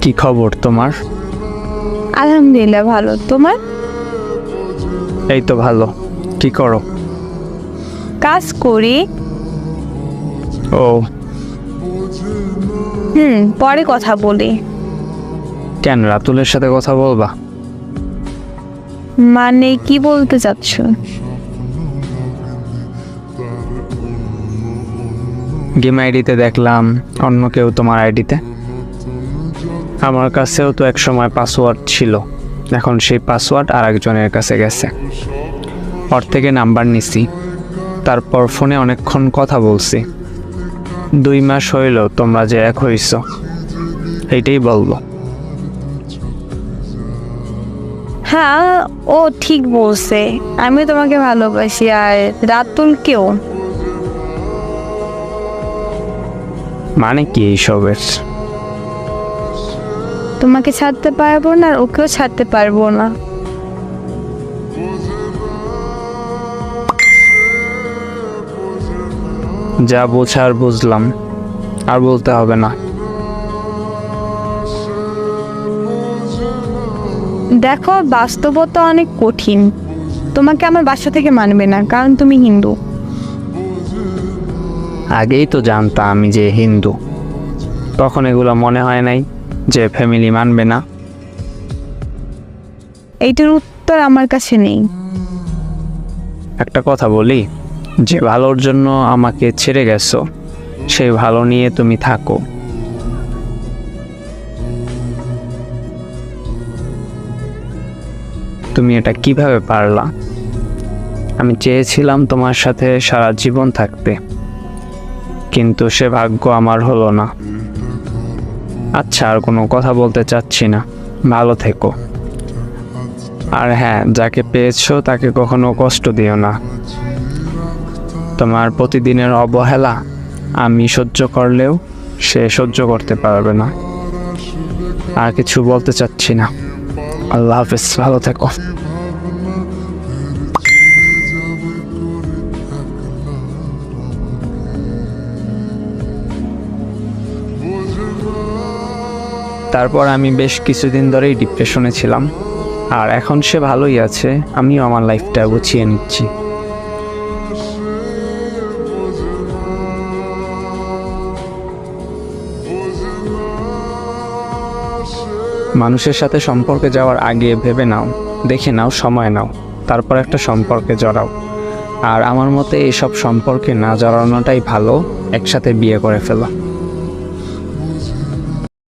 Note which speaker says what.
Speaker 1: কি খবর তোমার?
Speaker 2: আলহামদুলিল্লাহ ভালো। তোমার?
Speaker 1: এই তো ভালো। কি করো?
Speaker 2: কাজ করি।
Speaker 1: ও,
Speaker 2: পরে কথা বলি।
Speaker 1: কেন রাতুলের সাথে কথা বলবা?
Speaker 2: মানে কি বলতে চাচ্ছ?
Speaker 1: গেম আইডিতে দেখলাম অন্য কেউ তোমার আইডিতে। আমার কাছেও তো এক সময় পাসওয়ার্ড ছিল, এখন সেই পাসওয়ার্ড আর একজনের কাছে গেছে। ওর থেকে নাম্বার নিছি, তারপর ফোনে অনেকক্ষণ কথা বলছি। 2 মাস হইল তোমরা যে এক হইছ, এইটাই বলবো।
Speaker 2: হ্যাঁ, ও ঠিক বলছে। আমি তোমাকে ভালোবাসি, আর রাতুলকেও।
Speaker 1: মানে কি এইসবের?
Speaker 2: তোমাকে ছাড়তে পারবো না, আর ওকেও ছাড়তে পারবো না।
Speaker 1: যা বোঝার বুঝলাম, আর বলতে হবে না।
Speaker 2: দেখো, বাস্তবতা অনেক কঠিন। তোমাকে আমার বাসা থেকে মানবে না, কারণ তুমি হিন্দু।
Speaker 1: আগেই তো জানতাম আমি যে হিন্দু, তখন এগুলো মনে হয় নাই যে ফ্যামিলি মানবে না।
Speaker 2: এইটার উত্তর আমার কাছে নেই।
Speaker 1: একটা কথা বলি, যে ভালোর জন্য আমাকে ছেড়ে গেছো, সেই ভালো নিয়ে তুমি থাকো। তুমি এটা কিভাবে পারলা? আমি চেয়েছিলাম তোমার সাথে সারা জীবন থাকতে, কিন্তু সে ভাগ্য আমার হলো না। আচ্ছা, আর কোনো কথা বলতে চাচ্ছি না, ভালো থেকো। আর হ্যাঁ, যাকে পেয়েছো তাকে কখনো কষ্ট দিও না। তোমার প্রতিদিনের অবহেলা আমি সহ্য করলেও সে সহ্য করতে পারবে না। আর কিছু বলতে চাচ্ছি না। আল্লাহ হাফেজ, ভালো থেকো। তারপর আমি বেশ কিছুদিন ধরেই ডিপ্রেশনে ছিলাম, আর এখন সে ভালোই আছে। আমিও আমার লাইফটা গুছিয়ে নিচ্ছি। মানুষের সাথে সম্পর্কে যাওয়ার আগে ভেবে নাও, দেখে নাও, সময় নাও, তারপর একটা সম্পর্কে জড়াও। আর আমার মতে এইসব সম্পর্কে না জড়ানোটাই ভালো, একসাথে বিয়ে করে ফেলো।